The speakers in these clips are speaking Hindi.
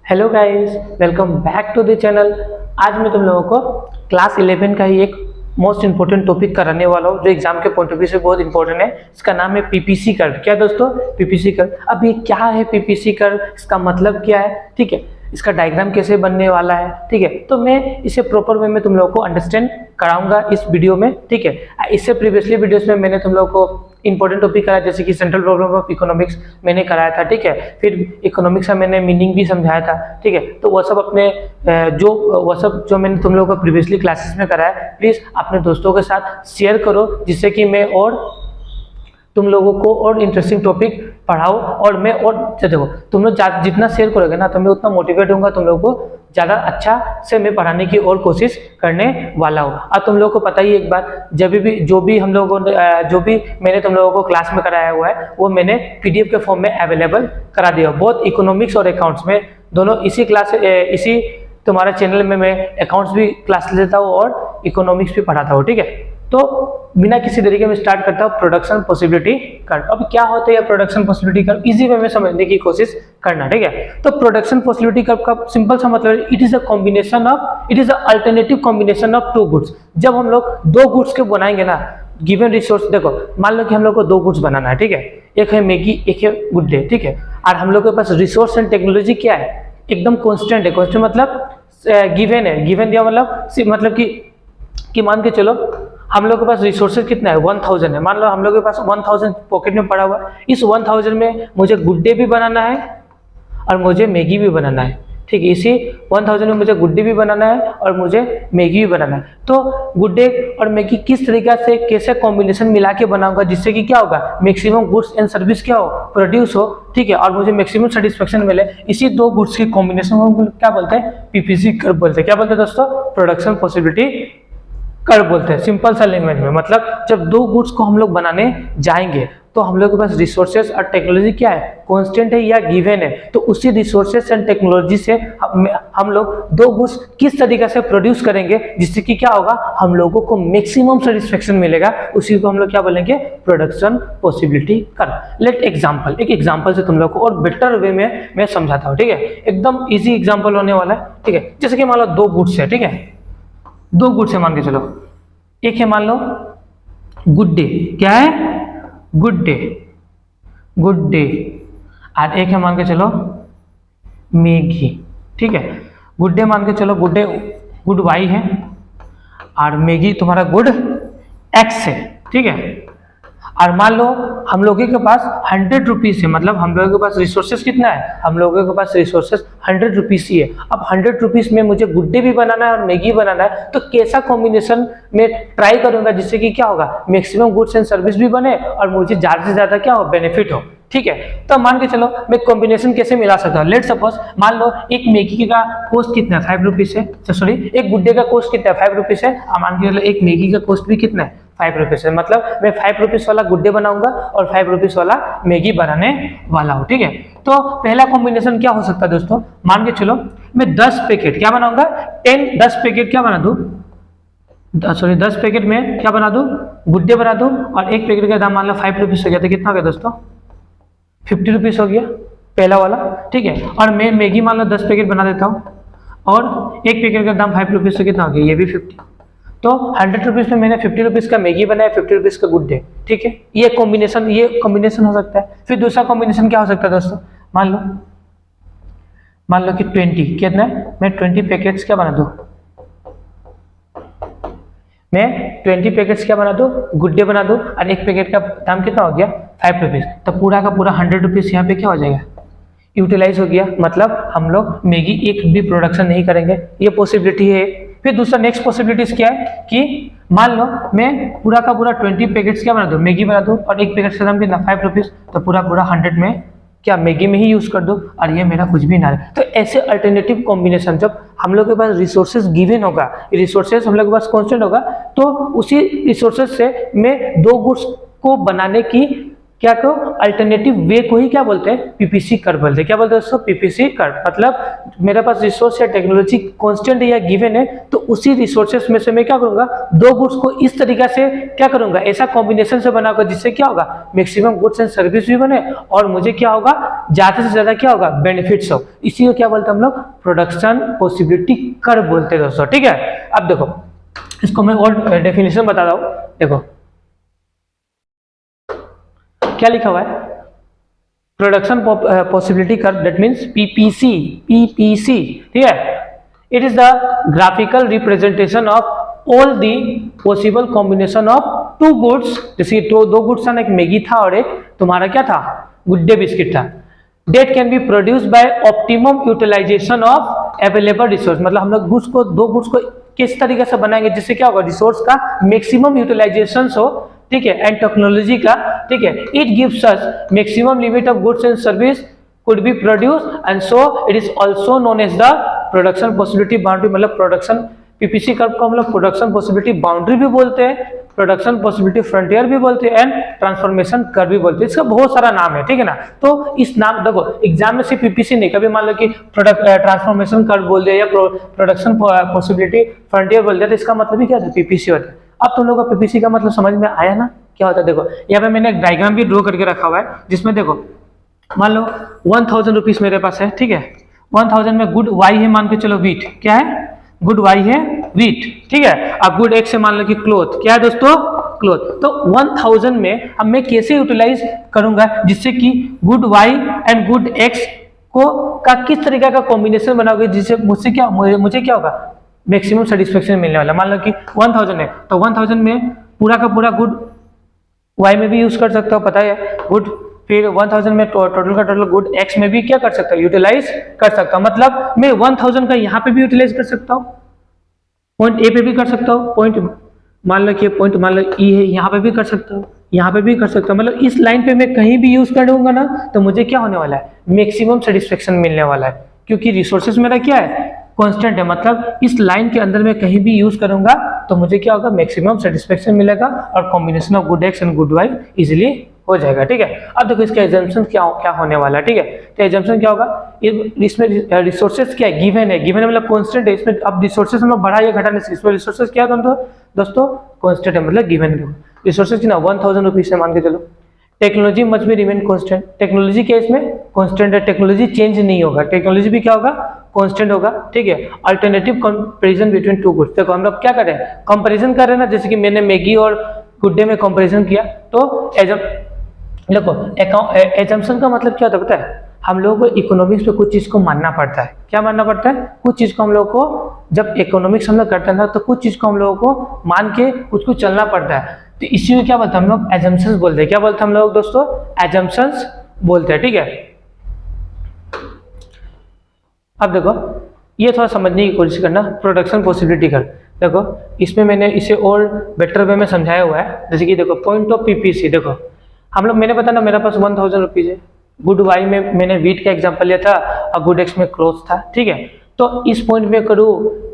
Hello guys, welcome back to the channel. आज मैं तुम लोगों को क्लास 11 का ही एक मोस्ट इंपॉर्टेंट टॉपिक कराने वाला हूँ जो एग्जाम के पॉइंट ऑफ व्यू से बहुत इंपॉर्टेंट है। इसका नाम है पीपीसी कर्व। क्या दोस्तों? PPC curve. अब ये क्या है पीपीसी कर्व, इसका मतलब क्या है, ठीक है, इसका डायग्राम कैसे बनने वाला है, ठीक है, तो मैं इसे प्रॉपर वे में तुम लोगों को अंडरस्टैंड कराऊंगा इस वीडियो में, ठीक है। इससे प्रीवियसली वीडियोस में मैंने तुम लोगों को इंपॉर्टेंट टॉपिक कराया, जैसे कि सेंट्रल प्रॉब्लम ऑफ इकोनॉमिक्स मैंने कराया था, ठीक है। फिर इकोनॉमिक्स का मैंने मीनिंग भी समझाया था, ठीक है। तो वह सब जो मैंने तुम लोगों को प्रीवियसली क्लासेस में कराया, प्लीज अपने दोस्तों के साथ शेयर करो, जिससे कि मैं और तुम लोगों को और इंटरेस्टिंग टॉपिक पढ़ाओ। और मैं और देखो, तुम लोग जितना शेयर करोगे ना, तो मैं उतना मोटिवेट होऊंगा, तुम लोगों को ज़्यादा अच्छा से मैं पढ़ाने की और कोशिश करने वाला हूँ। अब तुम लोगों को पता ही एक बात, जो भी मैंने तुम लोगों को क्लास में कराया हुआ है, वो मैंने पीडीएफ के फॉर्म में अवेलेबल करा दिया। बहुत इकोनॉमिक्स और अकाउंट्स में दोनों इसी तुम्हारे चैनल में मैं अकाउंट्स भी क्लास लेता हूँ और इकोनॉमिक्स भी पढ़ाता हूँ, ठीक है। तो बिना किसी तरीके में स्टार्ट करता हूँ प्रोडक्शन पॉसिबिलिटी कर्व। अब क्या होता है production possibility curve, easy way में समझने की कोशिश करना, ठीक है। तो प्रोडक्शन पॉसिबिलिटी कर्व का सिंपल सा मतलब, it is a alternative combination of two goods. जब हम लोग दो गुड्स के बनाएंगे ना, गिवन रिसोर्स, देखो मान लो कि हम लोग को दो गुड्स बनाना है, ठीक है, एक है मैगी, एक है गुड डे, ठीक है। और हम लोग के पास रिसोर्स एंड टेक्नोलॉजी क्या है, एकदम कॉन्स्टेंट है। कॉन्स्टेंट मतलब गिवन है, गिवन दिया मतलब कि मान के चलो हम लोग के पास रिसोर्सेज कितना है, 1000 है। मान लो हम लोग के पास 1000 पॉकेट में पड़ा हुआ है। इस 1000 में मुझे गुड डे भी बनाना है और मुझे मैगी भी बनाना है, ठीक है। इसी 1000 में मुझे गुड डे भी बनाना है और मुझे मैगी भी बनाना है। तो गुड डे और मैगी किस तरीके से कैसे कॉम्बिनेशन मिला के बनाऊंगा, जिससे कि क्या होगा, मैक्सिमम गुड्स एंड सर्विस क्या हो, प्रोड्यूस हो, ठीक है, और मुझे मैक्सिमम सेटिस्फेक्शन मिले। इसी दो गुड्स के कॉम्बिनेशन को क्या बोलते हैं, पीपीसी कर्व बोलते हैं। क्या बोलते हैं दोस्तों? प्रोडक्शन पॉसिबिलिटी कर्व बोलते हैं, सिंपल सा लैंग्वेज में। मतलब जब दो गुड्स को हम लोग बनाने जाएंगे तो हम लोग के पास रिसोर्सेज और टेक्नोलॉजी क्या है, कांस्टेंट है या गिवन है। तो उसी रिसोर्सेज एंड टेक्नोलॉजी से हम लोग दो गुड्स किस तरीके से प्रोड्यूस करेंगे, जिससे कि क्या होगा, हम लोगों को मैक्सिमम सेटिस्फेक्शन मिलेगा। उसी को हम लोग क्या बोलेंगे, प्रोडक्शन पॉसिबिलिटी कर्व। एक एग्जांपल से तुम लोग को और बेटर वे में मैं समझाता हूँ, ठीक है। एकदम इजी एग्जांपल होने वाला है, ठीक है। जैसे कि मान लो दो गुड्स है, ठीक है, दो गुड्स है मान के चलो। एक है मान लो गुड डे, क्या है, गुड डे, और एक है मान के चलो मैगी, ठीक है। गुड डे मान के चलो, गुड वाई है और मैगी तुम्हारा गुड एक्स है, ठीक है। और मान लो हम लोगों के पास 100 रुपीज है, मतलब हम लोगों के पास रिसोर्सेज कितना है, हम लोगों के पास रिसोर्सेज 100 रुपीज ही है। अब 100 रुपीज में मुझे गुड डे भी बनाना है और मैगी बनाना है, तो कैसा कॉम्बिनेशन में ट्राई करूंगा, जिससे कि क्या होगा, मैक्सिमम गुड्स एंड सर्विस भी बने और मुझे ज्यादा से ज्यादा क्या हो, बेनिफिट हो, ठीक है। तो मान के चलो मैं कॉम्बिनेशन कैसे मिला सकता हूँ। लेट सपोज मान लो एक मैगी का कॉस्ट कितना है, 5 रुपीज है, सॉरी एक गुड डे का कॉस्ट कितना है, 5 रुपीज है। मान के चलो एक मैगी का कॉस्ट भी कितना है, 5 रुपीज है। मतलब मैं 5 रुपीज वाला गुड डे बनाऊंगा और 5 रुपीज वाला मैगी बनाने वाला हूँ, ठीक है। तो पहला कॉम्बिनेशन क्या हो सकता है दोस्तों, मान के चलो मैं 10 पैकेट क्या बनाऊंगा, 10 पैकेट क्या बना दूं, 10 पैकेट में क्या बना दूं, गुड डे बना दूं, और एक पैकेट का दाम मान लो 5 रुपीज हो गया, तो कितना हो गया दोस्तों, 50 रुपीज हो गया पहला वाला, ठीक है। और मैं मैगी मान लो 10 पैकेट बना देता हूँ और एक पैकेट का दाम 5 रुपीज से कितना हो गया, ये भी 50। तो 100 रुपीज में मैंने 50 रुपीज का मैगी बनाया, 50 रुपीज का गुड डे, ठीक है। ये कॉम्बिनेशन हो सकता है। फिर दूसरा कॉम्बिनेशन क्या हो सकता है दोस्तों, मान लो कि 20 कितना है, मैं 20 पैकेट्स क्या बना दूं, मैं 20 पैकेट्स क्या बना दूं, गुड डे बना दूं, और एक पैकेट का दाम कितना हो गया, 5 रुपीज। तो पूरा का पूरा 100 रुपीज यहाँ पे क्या हो जाएगा, यूटिलाइज हो गया। मतलब हम लोग मैगी एक भी प्रोडक्शन नहीं करेंगे, ये पॉसिबिलिटी है। फिर दूसरा नेक्स्ट पॉसिबिलिटीज क्या है कि मान लो मैं पूरा का पूरा 20 पैकेट्स क्या बना दूं, मैगी बना दूं, और एक पैकेट का दाम कितना, 5 रुपीज। तो पूरा 100 में क्या मैगी में ही यूज कर दो और ये मेरा कुछ भी ना रहे। तो ऐसे अल्टरनेटिव कॉम्बिनेशन, जब हम लोग के पास रिसोर्सेज गिवन होगा, रिसोर्सेज हम लोग के पास कांस्टेंट होगा, तो उसी रिसोर्सेज से मैं दो गुड्स को बनाने की क्या को अल्टरनेटिव वे को ही क्या बोलते हैं, पीपीसी कर्व बोलते हैं। क्या बोलते हैं दोस्तों, पीपीसी कर्व। मतलब मेरे पास रिसोर्स या टेक्नोलॉजी कांस्टेंट या गिवन है, तो उसी रिसोर्सेस में से मैं क्या करूंगा, दो गुड्स को इस तरीके से क्या करूंगा, ऐसा कॉम्बिनेशन से बनाऊंगा जिससे क्या होगा, मैक्सिमम गुड्स एंड सर्विस भी बने और मुझे क्या होगा, ज्यादा से ज्यादा क्या होगा, बेनिफिट्स हो, इसी को क्या बोलते हैं हम लोग, प्रोडक्शन पॉसिबिलिटी कर्व बोलते हैं दोस्तों। ठीक है, अब देखो इसको मैं और डेफिनेशन बता रहा हूं, देखो क्या लिखा हुआ है, production possibility curve, that means PPC, PPC, ठीक है, it is the graphical representation of all the possible combination of two goods, जैसे दो गुड्स था ना, एक मैगी था और एक तुम्हारा क्या था, गुड डे बिस्किट था, that can be produce by optimum utilization of available resource, मतलब हम लोग दो गुड्स को किस तरीके से बनाएंगे जिससे क्या होगा, रिसोर्स का मैक्सिमम यूटिलाइजेशन हो, ठीक है, एंड टेक्नोलॉजी का, ठीक है, it gives us maximum limit of goods and service could be produced and so it is also known as the production possibility boundary, मतलब प्रोडक्शन पीपीसी कर्व को हम लोग प्रोडक्शन पॉसिबिलिटी बाउंड्री भी बोलते हैं, प्रोडक्शन पॉसिबिलिटी फ्रंटियर भी बोलते हैं एंड ट्रांसफॉर्मेशन कर्व भी बोलते हैं, इसका बहुत सारा नाम है, ठीक है ना। तो इस नाम देखो एग्जाम में सिर्फ पीपीसी नहीं, कभी मान लो कि प्रोडक्ट ट्रांसफॉर्मेशन कर्व बोल दिया या प्रोडक्शन पॉसिबिलिटी फ्रंटियर बोल दिया, तो इसका मतलब ही क्या था, पीपीसी होता है। अब तुम लोगों को पीपीसी का मतलब समझ में आया ना, क्या होता है, देखो यहाँ पे मैंने एक डायग्राम भी ड्रॉ करके रखा हुआ है, जिसमें देखो मान लो 1000 रुपीज मेरे पास है, ठीक है, 1000 में गुड वाई है, मान के चलो वीट, क्या है, गुड वाई है वीट, ठीक है, अब गुड एक्स है मान लो कि क्लोथ, क्या है दोस्तों, क्लोथ। तो 1000 में अब मैं कैसे यूटिलाइज करूंगा जिससे कि good Y and good X को का किस तरीके का कॉम्बिनेशन बनाओगे जिससे मुझसे क्या मुझे क्या होगा, मैक्सिमम सेटिस्फेक्शन मिलने वाला। मान लो कि 1000 है तो 1000 में पूरा का पूरा गुड वाई में भी यूज कर सकता हूँ, पता है गुड, फिर 1000 में टोटल का टोटल गुड एक्स में भी क्या कर सकता हूँ, यूटिलाइज कर सकता हूँ, मतलब मैं 1000 का यहाँ पे भी यूटिलाइज कर सकता हूँ, पॉइंट ए पे भी कर सकता हूँ, पॉइंट मान लो कि पॉइंट मान लो ई है, यहाँ पे भी कर सकता हूँ, यहाँ पे भी कर सकता हूँ, मतलब इस लाइन पे मैं कहीं भी यूज कर दूंगा ना तो मुझे क्या होने वाला है, मैक्सिमम सेटिस्फेक्शन मिलने वाला है, क्योंकि रिसोर्सेज मेरा क्या है, कांस्टेंट है, मतलब इस लाइन के अंदर मैं कहीं भी यूज करूंगा तो मुझे क्या होगा, मैक्सिमम सेटिस्फेक्शन मिलेगा और combination of good X and good Y easily हो जाएगा। ठीक है, अब देखो इसका एजम्पशन क्या होने वाला है, ठीक है, तो एजम्पशन क्या होगा, इसमें रिसोर्सेज क्या है, गिवन है, गिवन है मतलब कांस्टेंट है, इसमें अब रिसोर्सेज हम लोग बढ़ा या घटाने से, इसमें रिसोर्सेज क्या है दोस्तों, कांस्टेंट है, मतलब गिवन है, रिसोर्सेज कितना 1000 रुपीज से मान के चलो। टेक्नोलॉजी मस्ट भी रिमेन कांस्टेंट, टेक्नोलॉजी क्या इसमें कांस्टेंट है, टेक्नोलॉजी चेंज नहीं होगा, टेक्नोलॉजी भी क्या होगा, कांस्टेंट होगा, ठीक है। Alternative comparison between two goods, देखो हम लोग क्या कर रहे हैं, कंपैरिजन कर रहे हैं ना, जैसे कि मैंने मैगी और गुड डे में कंपैरिजन किया, तो देखो एजम्पशन का मतलब क्या होता है पता है, हम लोगों को इकोनॉमिक्स पे कुछ चीज को मानना पड़ता है, क्या मानना पड़ता है, कुछ चीज को हम लोगों को, जब इकोनॉमिक्स हम लोग करते हैं ना तो कुछ चीज को हम लोगों को मान के कुछ चलना पड़ता है, तो इसी को क्या बोलते हैं हम लोग, एजम्पशंस बोलते हैं, क्या बोलते हैं हम लोग दोस्तों, एजम्पशंस बोलते हैं, ठीक है। अब देखो ये थोड़ा समझने की कोशिश करना, प्रोडक्शन पॉसिबिलिटी कर, देखो इसमें मैंने इसे और बेटर वे में समझाया हुआ है, जैसे कि देखो पॉइंट ऑफ पीपीसी, देखो हम लोग, मैंने पता ना मेरे पास 1000 रुपीज है, गुड वाई में मैंने वीट का एग्जांपल लिया था और गुड एक्स में क्लोथ था, ठीक है, तो इस पॉइंट में करूँ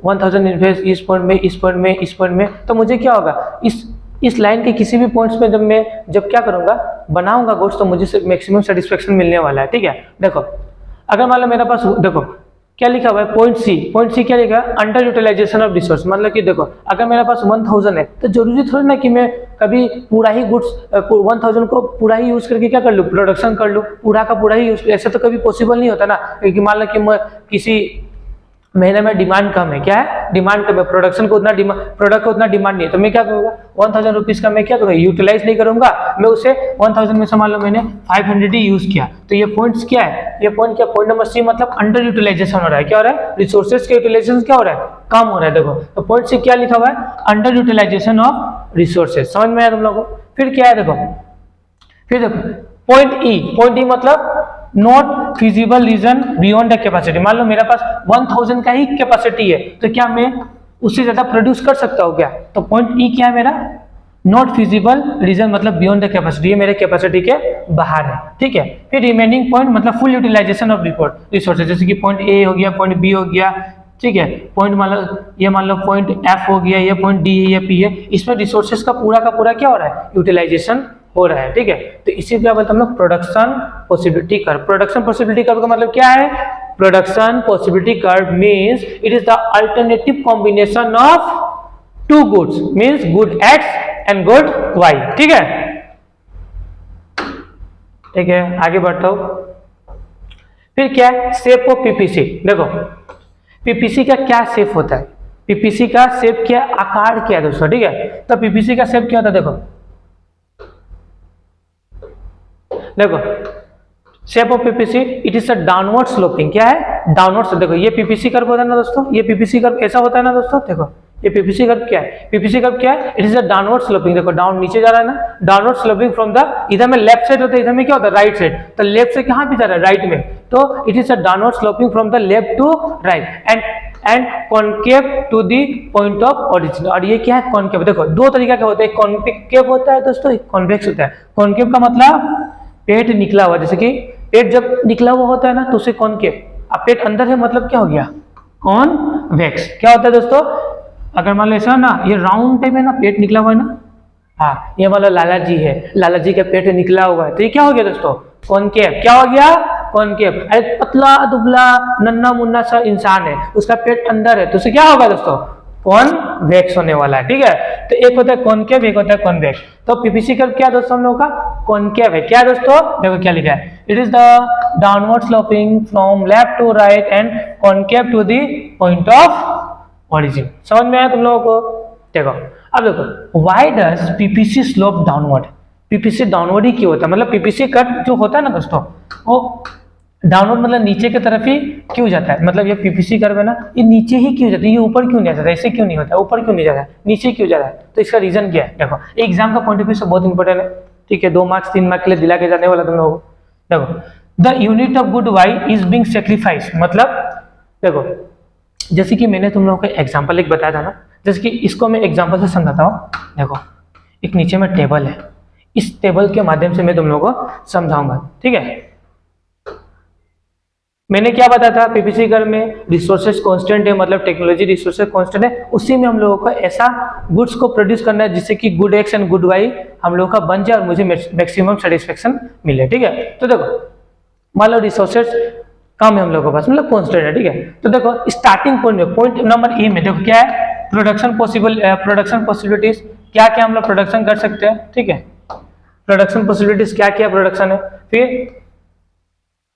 1000 इन्वेस्ट, इस पॉइंट में, इस पॉइंट में, इस पॉइंट में, तो मुझे क्या होगा, इस लाइन के किसी भी पॉइंट्स में जब क्या करूंगा, बनाऊंगा गुड्स, तो मुझे मैक्सिमम सेटिस्फेक्शन मिलने वाला है, ठीक है। देखो अगर मान लो मेरे पास, देखो क्या लिखा हुआ है, पॉइंट सी क्या लिखा है, अंडर यूटिलाइजेशन ऑफ रिसोर्स, मतलब कि देखो अगर मेरे पास 1000 है तो जरूरी थोड़ी ना कि मैं कभी पूरा ही गुड्स 1000 को पूरा ही यूज करके क्या कर लूँ, प्रोडक्शन कर लूँ, पूरा का पूरा ही यूज, ऐसा तो कभी पॉसिबल नहीं होता ना, क्योंकि मान लो कि मैं किसी महीने में डिमांड कम है, क्या है, डिमांड कम है, प्रोडक्शन को उतना डिमांड, प्रोडक्ट को उतना डिमांड नहीं है, तो मैं क्या करूंगा, 1000 रुपीज का मैं क्या करूँगा, यूटिलाइज नहीं करूंगा, मैं उसे 1000 में से मान लो मैंने 500 ही यूज किया, तो ये पॉइंट्स क्या है, ये पॉइंट क्या, पॉइंट नंबर सी मतलब अंडर यूटिलाइजेशन हो रहा है, क्या हो रहा है, रिसोर्सेज का यूटिलाइजेशन क्या हो रहा है, कम हो रहा है। देखो तो पॉइंट सी क्या लिखा हुआ है, अंडर यूटिलाइजेशन ऑफ रिसोर्सेज, समझ में आया तुम लोगों को। फिर क्या है, देखो फिर देखो पॉइंट ई मतलब not feasible region beyond the capacity, मान लो मेरे पास 1000 का ही कैपेसिटी है, तो क्या मैं उससे ज्यादा प्रोड्यूस कर सकता हूँ क्या, तो पॉइंट ई क्या है मेरा, नॉट फिजिबल रीजन मतलब बियॉन्ड द कैपेसिटी, ये मेरे कैपेसिटी के बाहर है, ठीक है। फिर रिमेनिंग पॉइंट मतलब फुल यूटिलाइजेशन ऑफ रिसोर्सेज, जैसे कि पॉइंट ए हो गया, पॉइंट बी हो गया, ठीक है, पॉइंट मान लो पॉइंट एफ हो गया, ये पॉइंट डी है, ये पी है, इसमें रिसोर्सेज का पूरा क्या हो रहा है, यूटिलाइजेशन हो रहा है, ठीक है। तो इसी क्या बोलते हैं हम लोग, production possibility curve. Production possibility curve का मतलब क्या है, production possibility curve means it is the alternative combination of two goods, means good X and good Y, ठीक है। ठीक है, आगे बढ़ता हूं। फिर क्या है शेप ऑफ पीपीसी। देखो पीपीसी का क्या शेप होता है, पीपीसी का शेप क्या, आकार क्या है दोस्तों, ठीक है। तो पीपीसी का शेप क्या होता है, देखो देखो shape of PPC it is a downward sloping, क्या है डाउनवर्ड। देखो ये पीपीसी कर्व होता है ना दोस्तों, ये पीपीसी कर्व ऐसा होता है ना दोस्तों, देखो ये पीपीसी कर्व क्या है, पीपीसी कर्व क्या है, it is a downward sloping. देखो डाउन नीचे जा रहा है ना, डाउनवर्ड स्लोपिंग फ्रॉम द, इधर में लेफ्ट साइड होता है, इधर में क्या होता है राइट साइड, तो लेफ्ट से कहां पे जा रहा है राइट में, तो it is a downward sloping from the left to right and concave to the point of origin. और ये क्या है कॉनकेव, देखो दो तरीका का होता है, कॉनकेव होता है दोस्तों, एक कॉन्वेक्स होता है। कॉनकेव का मतलब पेट निकला हुआ, जैसे कि पेट जब निकला हुआ होता है ना तो उसे कॉनकेव, अब पेट अंदर है मतलब क्या हो गया कॉन्वेक्स। क्या होता है दोस्तों, अगर मान लो ऐसा ना ये राउंड टाइप है ना, पेट निकला हुआ है ना, हाँ ये मान लो लाला जी है, लाला जी का पेट निकला हुआ है, तो ये क्या हो गया दोस्तों कॉनकेव। क्या हो गया कॉनकेव। अरे पतला दुबला नन्ना मुन्ना सा इंसान है, उसका पेट अंदर है, तो उसे क्या होगा दोस्तों कॉन्वेक्स होने वाला है, ठीक है। तो एक होता है कॉनकेव, एक होता है कॉन्वेक्स। तो पीपीसी कर्व क्या दोस्तों हम लोगों का कॉनकेव है। क्या दोस्तों, देखो क्या लिखा है, it is the downward sloping from left to right and concave to the point of origin. समझ में आया तुम लोगों को। देखो अब देखो why does PPC slope downward, PPC downward ही क्यों होता है, मतलब पीपीसी कट जो होता है ना दोस्तों वो डाउनवर्ड मतलब नीचे की तरफ ही क्यों जाता है, मतलब ये पीपीसी कर्व है ना ये नीचे ही क्यों जाता है, ये ऊपर क्यों नहीं जाता, ऐसे क्यों नहीं होता, ऊपर क्यों नहीं जाता है, नीचे क्यों जा रहा है। तो इसका रीजन क्या है, देखो एग्जाम का पॉइंट ऑफ व्यू से बहुत इंपॉर्टेंट है, ठीक है, 2 मार्क्स 3 मार्क्स के लिए दिला के जाने वाला तुम लोगों को। देखो the unit of good Y is being sacrifice, मतलब देखो जैसे कि मैंने तुम लोगों को एग्जाम्पल एक बताया था ना, जैसे कि इसको मैं एग्जाम्पल से समझाता हूँ। देखो एक नीचे में टेबल है, इस टेबल के माध्यम से मैं तुम लोगों को समझाऊंगा, ठीक है। मैंने क्या बताया था पीपीसी कर्व में रिसोर्सेज कांस्टेंट है, मतलब टेक्नोलॉजी रिसोर्सेज कांस्टेंट है, उसी में हम लोगों को ऐसा गुड्स को प्रोड्यूस करना है जिससे कि good X and good Y हम लोगों का बन जाए और मुझे मैक्सिमम सेटिस्फेक्शन मिले, ठीक है। तो देखो मान लो रिसोर्सेज कम है हम लोगों के पास, मतलब कांस्टेंट है, ठीक है। तो देखो स्टार्टिंग पॉइंट में पॉइंट नंबर ए में देखो क्या है प्रोडक्शन पॉसिबिलिटीज, क्या क्या हम लोग प्रोडक्शन कर सकते हैं, ठीक है। प्रोडक्शन पॉसिबिलिटीज क्या क्या प्रोडक्शन है, फिर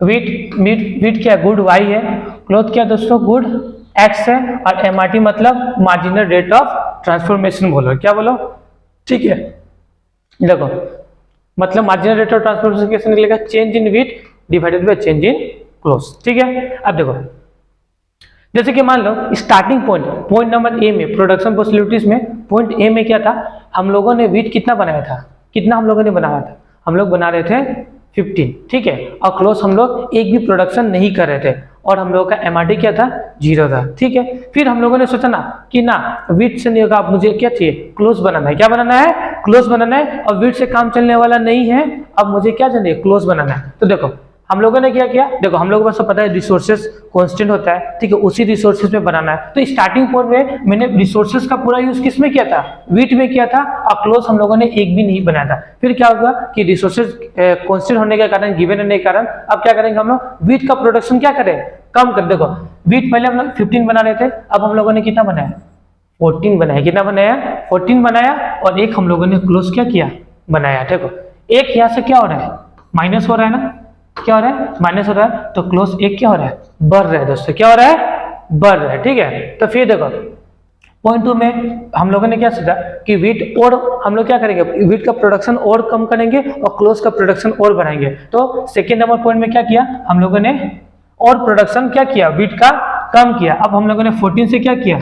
वीट क्या गुड वाई है, क्लोथ क्या दोस्तों गुड एक्स है, और एमआरटी मतलब मार्जिनल रेट ऑफ ट्रांसफॉर्मेशन बोलो, क्या बोलो, ठीक है। देखो मतलब मार्जिनल रेट ऑफ ट्रांसफॉर्मेशन कैसे निकलेगा, change in wheat divided by change in cloth, ठीक है। अब देखो जैसे कि मान लो स्टार्टिंग पॉइंट नंबर ए में प्रोडक्शन पॉसिबिलिटीज में पॉइंट ए में क्या था, हम लोगों ने वीट कितना बनाया था, कितना हम लोगों ने बनाया था, हम लोग बना रहे थे 15, ठीक है। और क्लोज हम लोग एक भी प्रोडक्शन नहीं कर रहे थे और हम लोगों का एमआरटी क्या था 0 था, ठीक है। फिर हम लोगों ने सोचा ना कि ना वीट से नहीं होगा, अब मुझे क्या चाहिए क्लोज बनाना है, क्या बनाना है क्लोज बनाना है, और वीट से काम चलने वाला नहीं है, अब मुझे क्या चाहिए क्लोज बनाना है। तो देखो हम लोगों ने क्या किया, देखो हम लोगों को सब पता है रिसोर्सेज कांस्टेंट होता है, ठीक है, उसी रिसोर्सेज में बनाना है। तो स्टार्टिंग पॉइंट में मैंने रिसोर्सेज का पूरा यूज किस में किया था, वीट में किया था, और क्लोज हम लोगों ने एक भी नहीं बनाया था। फिर क्या होगा कि रिसोर्सेज कांस्टेंट होने के कारण, गिवन होने के कारण, अब क्या करेंगे हम लोग वीट का प्रोडक्शन क्या करें कम कर। देखो वीट पहले हम लोग 15 बना रहे थे, अब हम लोगों ने कितना बनाया 14 बनाया, कितना बनाया 14 बनाया, और एक हम लोगों ने क्लोज क्या किया बनाया। देखो एक यहाँ से क्या हो रहा है माइनस हो रहा है ना, क्या हो रहा है माइनस हो रहा है, तो क्लोज एक क्या हो रहा है बढ़ रहा है दोस्तों, क्या हो रहा है बढ़ रहा है, ठीक है। तो फिर देखो पॉइंट 2 में हम लोगों ने क्या सोचा कि वीट और हम लोग क्या करेंगे वीट का प्रोडक्शन और कम करेंगे और क्लोज का प्रोडक्शन और बढ़ाएंगे। तो सेकेंड नंबर पॉइंट में क्या किया हम लोगों ने और प्रोडक्शन क्या किया वीट का कम किया। अब हम लोगों ने 14 से क्या किया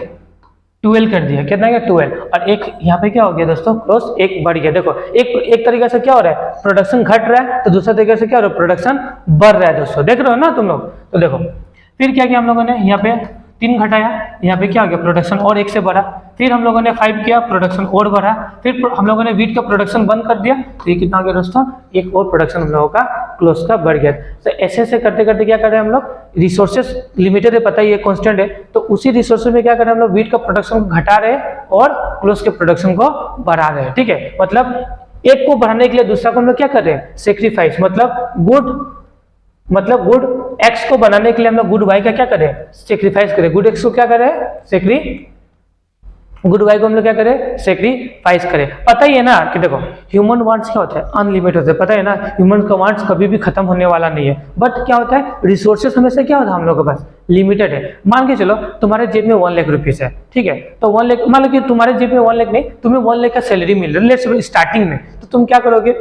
12 कर दिया, कितना गया 12, और एक यहाँ पे क्या हो गया दोस्तों क्लोज एक बढ़ गया। देखो एक तरीके से क्या हो रहा है प्रोडक्शन घट रहा है, तो दूसरा तरीके से क्या हो रहा है प्रोडक्शन बढ़ रहा है दोस्तों, देख रहे हो ना तुम लोग। तो देखो फिर क्या किया हम लोगों ने यहाँ पे 3 घटाया, यहाँ पे क्या हो गया प्रोडक्शन और 1 से बढ़ा, फिर हम लोगों ने 5 किया प्रोडक्शन और बढ़ा, फिर हम लोगों ने वीट का प्रोडक्शन बंद कर दिया, तो ये कितना हो गया दोस्तों एक और प्रोडक्शन हम लोगों का क्लोज का बढ़ गया। तो ऐसे करते करते क्या कर रहे हैं हम लोग, रिसोर्सेज लिमिटेड है पता ही है कांस्टेंट है, तो उसी रिसोर्सेज में क्या कर रहे हैं हम लोग वीट का प्रोडक्शन को घटा रहे हैं और क्लोज के प्रोडक्शन को बढ़ा रहे हैं, ठीक है। मतलब एक को बढ़ाने के लिए दूसरा को हम लोग क्या कर रहे हैं सेक्रीफाइस, मतलब गुड एक्स को बनाने के लिए हम लोग गुड वाई का क्या करें सेक्रीफाइस करें, गुड एक्स को क्या करें गुड वाई को हम लोग क्या करें, सेक्रीफाइस करें। पता ही है ना कि देखो ह्यूमन वांट्स क्या होता है, अनलिमिटेड होता है, पता है ना, ह्यूमन का वांट्स कभी भी खत्म होने वाला नहीं है। बट क्या होता है, रिसोर्सेस हमेशा क्या होता है हम लोग के पास, लिमिटेड है। मान के चलो तुम्हारे जेब में 1 लाख रुपीज है, ठीक है, तो 1 लाख, मान लो कि तुम्हारे जेब में 1 लाख नहीं, तुम्हें 1 लाख का सैलरी मिल रहा है लेट्स स्टार्टिंग में, तो तुम क्या करोगे,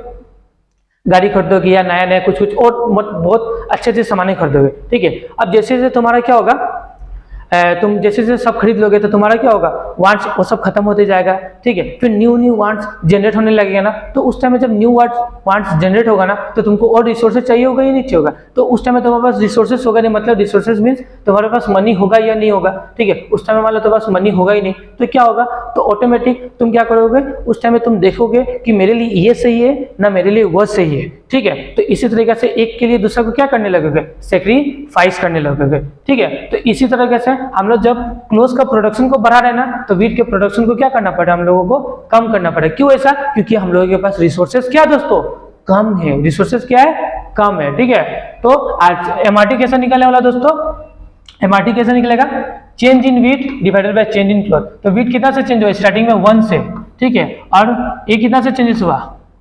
गाड़ी खरीदोगे या नया नया कुछ और बहुत अच्छे अच्छे सामान खरीदोगे, ठीक है। अब जैसे जैसे तुम्हारा क्या होगा, तुम जैसे जैसे सब खरीद लोगे तो तुम्हारा क्या होगा, वांट्स वो सब खत्म होते जाएगा, ठीक है। फिर न्यू वांट्स जनरेट होने लगेगा ना, तो उस टाइम में जब न्यू वांट्स जनरेट होगा ना, तो तुमको और रिसोर्सेज चाहिए होगा या नहीं चाहिए होगा, तो उस टाइम में तुम्हारे पास रिसोर्सेज होगा नहीं, मतलब रिसोर्सेज मीन्स तुम्हारे पास मनी होगा या नहीं होगा, ठीक है। उस टाइम में मान लो तुम्हारे पास मनी होगा ही नहीं, तो क्या होगा, तो ऑटोमेटिक तुम क्या करोगे, उस टाइम में तुम देखोगे कि मेरे लिए ये सही है ना मेरे लिए वो सही है, ठीक है। तो इसी तरीके से एक के लिए दूसरा को क्या करने लगोगे, सेक्रीफाइस करने लगोगे, ठीक है। तो इसी तरीके से हम लोग जब क्लोज का प्रोडक्शन को बढ़ा रहे हैं ना, तो वीट के प्रोडक्शन को क्या करना पड़े, हम लोगों को कम करना पड़े। क्यों ऐसा, क्योंकि हम लोगों के पास रिसोर्सेज क्या दोस्तों, कम है, रिसोर्सेज क्या है, कम है, ठीक है। तो आज एमआरटी कैसा निकलने वाला दोस्तों, एमआरटी कैसे निकलेगा, change in wheat divided by change in close. तो वीट कितना से चेंज हुआ, स्टार्टिंग में 1 से, ठीक है, और ये कितना से चेंजेस हुआ,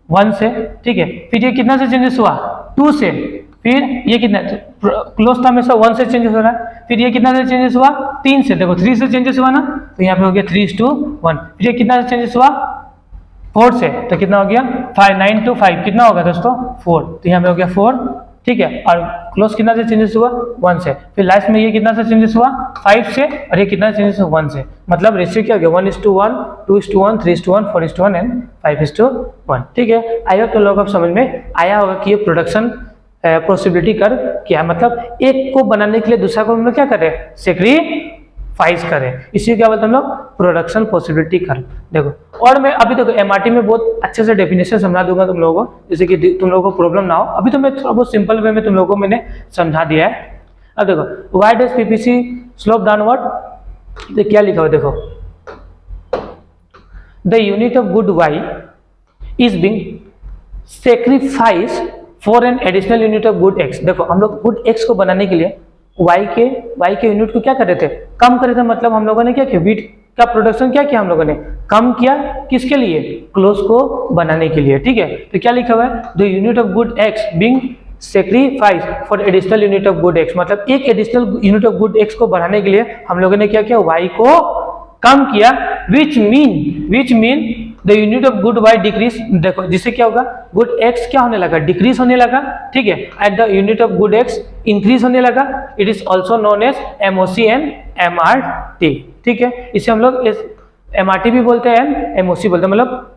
1 से, ठीक है। फिर ये कितना से चेंजेस हुआ, 2 से, फिर ये कितना, क्लोज था हमेशा 1 से चेंजेस हो रहा है, फिर ये कितना से चेंजेस हुआ, 3 से, देखो 3 से चेंजेस हुआ ना, तो यहाँ पे हो गया 3:1। फिर ये कितना से चेंजेस हुआ, 4 से, तो कितना हो गया 5, 9 to 5 कितना होगा दोस्तों, 4, तो यहाँ पे हो गया 4, ठीक है। और क्लोज कितना से चेंजेस हुआ, 1 से, फिर लास्ट में ये कितना से चेंजेस हुआ, 5 से, और ये कितना चेंजेस हुआ, 1 से। मतलब रेशियो क्या हो गया, 1:1, 2:1, 3:1, 4:1 एंड 5:1, ठीक है। आई होप तुम लोगों को समझ में आया होगा कि ये प्रोडक्शन पॉसिबिलिटी कर क्या है, मतलब एक को बनाने के लिए दूसरा को हम लोग क्या करें, सेक्रीफाइस करें, इसी क्या बोलते हैं हम लोग, प्रोडक्शन पॉसिबिलिटी कर। देखो और मैं अभी देखो एमआरटी में बहुत अच्छे से डेफिनेशन समझा दूंगा तुम लोगों को, जैसे कि तुम लोगों को प्रॉब्लम ना हो। अभी तो मैं थोड़ा बहुत सिंपल वे में तुम लोगों को मैंने समझा दिया है। अब देखो why does PPC slope downward, तो क्या लिखा हुआ देखो, the unit of good Y is being sacrifice for an additional unit of good X. देखो हम लोग गुड एक्स को बनाने के लिए वाई के यूनिट को क्या कर रहे थे, कम कर रहे थे। मतलब हम लोगों ने क्या किया, वीट का प्रोडक्शन क्या किया हम लोगों ने, कम किया, किसके लिए, क्लोज को बनाने के लिए, ठीक है। तो क्या लिखा हुआ है, the unit of good x being sacrifice for additional unit of good x, मतलब एक additional unit of good X को बढ़ाने के लिए हम लोगों ने क्या किया, वाई को कम किया, which mean the unit of good Y decrease. देखो जिससे क्या होगा, गुड एक्स क्या होने लगा, डिक्रीज होने लगा, ठीक है, at the unit of good X increase होने लगा। It is also known as MOC and MRT, ठीक है। इसे हम लोग एमआरटी भी बोलते हैं एंड एमओसी बोलते हैं। मतलब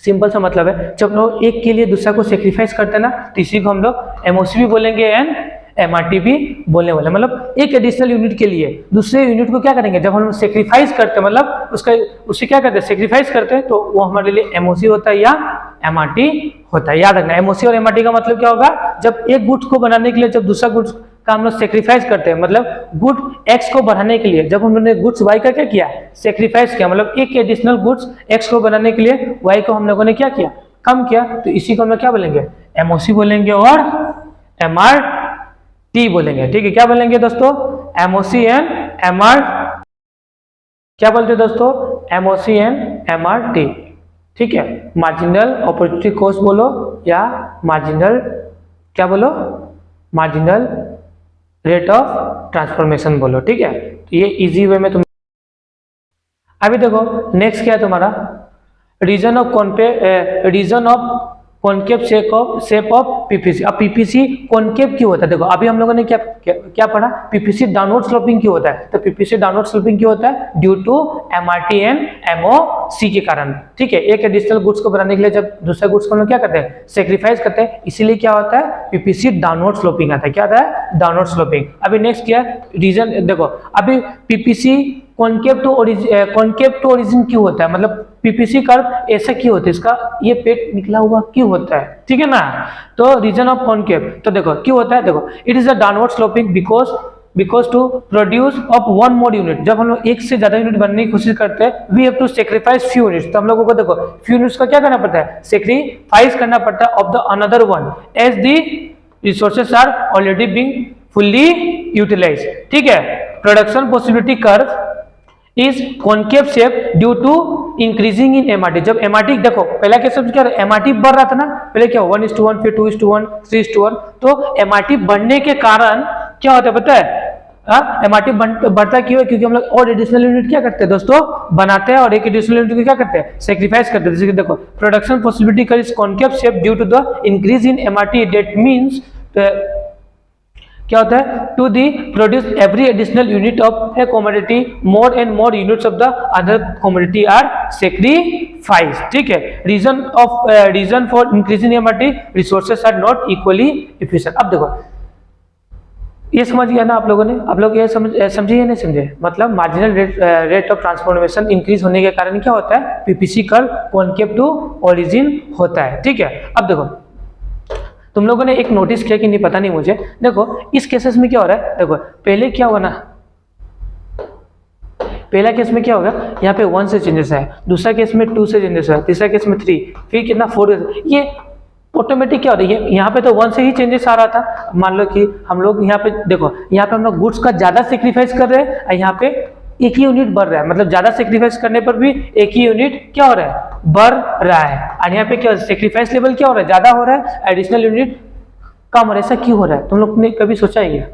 सिंपल सा मतलब है, जब हम लोग एक के लिए दूसरा को सेक्रीफाइस करते हैं ना, तो इसी को हम लोग एमओसी भी बोलेंगे एंड एमआरटी भी बोलने वाले। मतलब एक एडिशनल यूनिट के लिए दूसरे यूनिट को क्या करेंगे, जब हम सेक्रीफाइस करते हैं, मतलब उससे क्या करते हैं, सेक्रीफाइस करते हैं, तो वो हमारे लिए एमओसी होता है या एमआरटी होता है। याद रखना एमओसी और एमआरटी का मतलब क्या होगा, जब एक गुड्स को बनाने के लिए जब दूसरा गुड्स का हम लोग सेक्रीफाइस करते हैं, मतलब गुड एक्स को बढ़ाने के लिए जब हमने गुड्स वाई का क्या किया, सेक्रीफाइस किया, मतलब एक एडिशनल गुड्स एक्स को बनाने के लिए वाई को हम लोगों ने क्या किया, कम किया, तो इसी को हम लोग क्या बोलेंगे, एमओसी बोलेंगे और एमआरटी बोलेंगे, ठीक है। क्या बोलेंगे दोस्तों, एमओसी एंड एमआर, क्या बोलते हैं दोस्तों, एमओसी एंड एमआरटी, ठीक है। मार्जिनल अपॉर्चुनिटी कॉस्ट बोलो या मार्जिनल क्या बोलो, मार्जिनल रेट ऑफ ट्रांसफॉर्मेशन बोलो, ठीक है। तो ये इजी वे में तुम अभी देखो नेक्स्ट क्या है तुम्हारा, reason of concave shape of PPC. अब पीपीसी कॉनकेव क्यों होता है, देखो अभी हम लोगों ने क्या पढ़ा, पीपीसी डाउनवर्ड स्लोपिंग क्यों होता है, तो पीपीसी डाउनवर्ड स्लोपिंग क्यों होता है, due to MRT and MOC के कारण, ठीक है। एक एडिशनल गुड्स को बनाने के लिए जब दूसरे गुड्स को हम लोग क्या करते हैं, सेक्रीफाइस करते हैं, इसीलिए क्या होता है, पीपीसी डाउनवर्ड स्लोपिंग आता है। क्या आता है, डाउनवर्ड स्लोपिंग। अभी नेक्स्ट क्या है, रीजन देखो, अभी पीपीसी कॉनकेव टू ओरिजिन क्यों होता है, मतलब पीपीसी कर्व ऐसा क्यों होता है, इसका ये पेट निकला हुआ क्यों होता है, ठीक है ना। तो रीजन ऑफ कॉनकेव, तो देखो क्यों होता है, देखो it is a downward sloping because to produce of one more unit, जब हम लोग एक से ज्यादा यूनिट बनने की कोशिश करते हैं, we have to sacrifice few units, तो हम लोगों को देखो फ्यू यूनिट्स का क्या करना पड़ता है, सेक्रीफाइस करना पड़ता है of the another one as the resources are already being fully utilized, ठीक है। Production possibility curve is concave shape due to increasing in MRT. जब एमआरटी देखो पहला केस में क्या एमआरटी बढ़ रहा था ना, पहले क्या 1:1 फिर 2:1 3:1, तो एमआरटी बढ़ने के कारण क्या होता है पता है, एमआरटी बढ़ता क्यों है, क्योंकि हम लोग और एडिशनल यूनिट क्या करते हैं दोस्तों, बनाते हैं और एक एडिशनल यूनिट को क्या करते हैं, सेक्रीफाइस करते हैं। जैसे कि देखो production possibility curve is concave shape due to the increase in MRT, that means क्या होता है, to the produce every additional unit of a commodity more and more units of the other commodity are sacrifice. ठीक है, reason for increasing MRT, resources are not equally efficient. अब देखो ये समझ गया ना आप लोगों ने, आप लोग ये समझे या नहीं समझे, मतलब marginal rate of transformation increase होने के कारण क्या होता है, PPC curve concave to origin होता है। ठीक है, अब देखो तुम लोगों ने एक नोटिस किया कि नहीं पता नहीं मुझे, देखो इस केसेस में क्या हो रहा है, देखो पहले क्या हुआ ना, पहला केस में क्या होगा, यहाँ पे 1 से चेंजेस है, दूसरा केस में 2 से चेंजेस है, तीसरा केस में 3, फिर कितना 4, ये ऑटोमेटिक क्या हो रही है, यहाँ पे तो 1 से ही चेंजेस आ रहा था। मान लो कि हम लोग यहाँ पे देखो, यहाँ पे हम लोग गुड्स का ज्यादा सेक्रीफाइस कर रहे हैं, यहाँ पे एक ही यूनिट बढ़ रहा है, मतलब ज्यादा सेक्रीफाइस करने पर भी एक ही यूनिट क्या हो रहा है, बढ़ रहा है। और यहाँ पे क्या सेक्रीफाइस लेवल क्या हो रहा है, ज्यादा हो रहा है, एडिशनल यूनिट कम हो रहा है। ऐसा क्यों हो रहा है, तुम लोग ने कभी सोचा है क्या,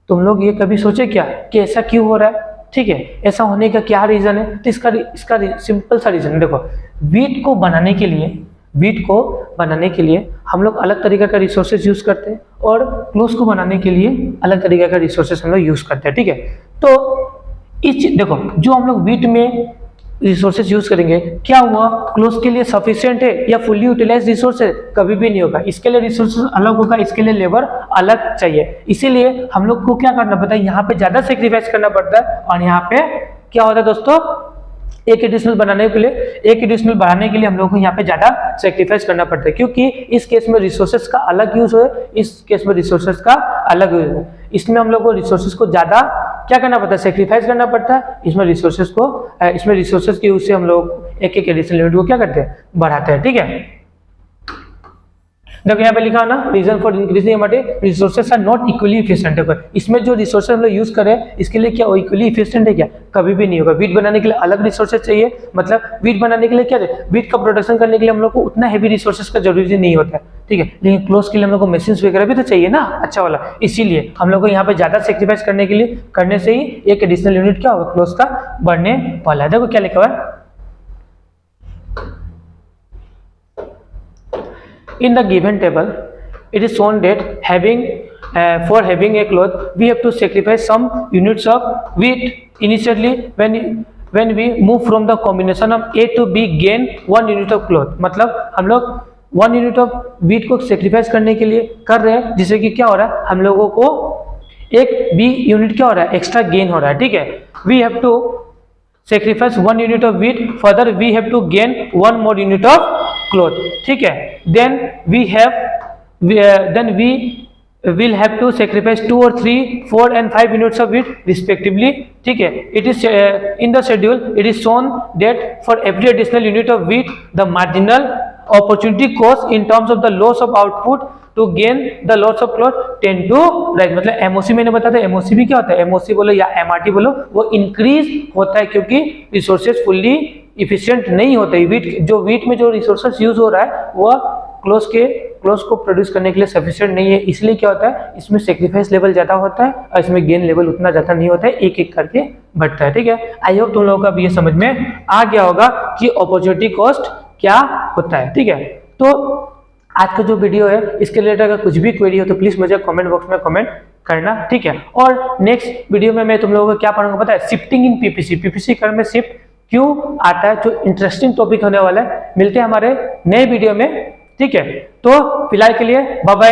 तुम लोग ये कभी सोचे क्या कि ऐसा क्यों हो रहा है? ठीक है, ऐसा होने का क्या रीजन है, तो इसका सिंपल सा रीजन देखो, वीट को बनाने के लिए हम लोग अलग तरीके का रिसोर्सेज यूज करते हैं और क्लोज को बनाने के लिए अलग तरीके का रिसोर्सेज हम लोग यूज करते हैं। ठीक है, तो देखो जो हम लोग वीट में रिसोर्सेज यूज करेंगे, क्या हुआ, क्लोज के लिए सफिशिएंट है या फुली यूटिलाइज रिसोर्स है, कभी भी नहीं होगा। इसके लिए रिसोर्सेज अलग होगा, इसके लिए लेबर अलग चाहिए। इसीलिए हम लोग को क्या करना पड़ता है, यहाँ पे ज्यादा सेक्रीफाइस करना पड़ता है, और यहाँ पे क्या होता है दोस्तों, एक एडिशनल बढ़ाने के लिए हम लोग को यहाँ पे ज्यादा सेक्रीफाइस करना पड़ता है, क्योंकि इस केस में रिसोर्सेज का अलग यूज है, इस केस में रिसोर्सेज का अलग यूज है। इसमें हम लोग को रिसोर्सेज को ज्यादा क्या करना पड़ता है, सेक्रीफाइस करना पड़ता है। इसमें रिसोर्सेज के यूज से हम लोग एक एडिशनल यूनिट को क्या करते हैं, बढ़ाते हैं। ठीक है, देखो यहाँ पे लिखा ना, reason for increasing MRT, resources are not equally efficient. देखो इसमें जो रिसोर्सेज हम लोग यूज करें, इसके लिए क्या इक्वली इफिशिएंट है क्या, कभी भी नहीं होगा। वीट बनाने के लिए अलग रिसोर्सेज चाहिए, मतलब वीट बनाने के लिए क्या है, वीट का प्रोडक्शन करने के लिए हम लोग को उतना हैवी रिसोर्सेज का जरूरी नहीं होता है। ठीक है, लेकिन क्लोज के लिए हम लोग को मशीन वगैरह भी तो चाहिए ना, अच्छा वाला, इसीलिए हम लोग को यहाँ पे ज्यादा सेक्रीफाइस करने से ही एक एडिशनल यूनिट क्या होगा, क्लोज का बढ़ने वाला है। देखो क्या लिखा हुआ है, in the given table it is shown that for having a cloth we have to sacrifice some units of wheat initially when we move from the combination of A to B gain 1 unit of cloth। मतलब हम लोग 1 यूनिट ऑफ wheat को सेक्रीफाइस करने के लिए कर रहे हैं, जिससे कि क्या हो रहा है, हम लोगों को एक B यूनिट क्या हो रहा है, एक्स्ट्रा गेन हो रहा है। ठीक है, we have to sacrifice 1 unit of wheat, further we have to gain 1 more unit of cloth। ठीक है, then we will have to sacrifice 2 or 3 4 and 5 units of wheat respectively। ठीक है, it is in the schedule it is shown that for every additional unit of wheat the marginal opportunity cost in terms of the loss of output to gain the loss of cloth tend to rise। मतलब एमओसी मैंने बताया था, एमओसी भी क्या होता है, एमओसी बोलो या एमआरटी बोलो, वो इंक्रीज होता है क्योंकि रिसोर्सेज फुल्ली इफिशिएंट नहीं होते। वीट में जो रिसोर्सेज यूज हो रहा है वो क्लोज को प्रोड्यूस करने के लिए सफिशिएंट नहीं है, इसलिए क्या होता है, इसमें सेक्रीफाइस लेवल ज्यादा होता है और इसमें गेन लेवल उतना ज्यादा नहीं होता है, एक एक करके बढ़ता है। ठीक है, आई होप तुम लोगों का भी ये समझ में आ गया होगा कि अपॉर्चुनिटी कॉस्ट क्या होता है। ठीक है, तो आज का जो वीडियो है इसके रिलेटेड अगर कुछ भी क्वेरी हो तो प्लीज मुझे कमेंट बॉक्स में कमेंट करना। ठीक है, और नेक्स्ट वीडियो में मैं तुम लोगों को क्या पढ़ाऊंगा पता है, शिफ्टिंग इन पीपीसी कर्व में शिफ्ट क्यों आता है, जो इंटरेस्टिंग टॉपिक होने वाला है। मिलते हैं हमारे नए वीडियो में। ठीक है, तो फिलहाल के लिए बाय बाय।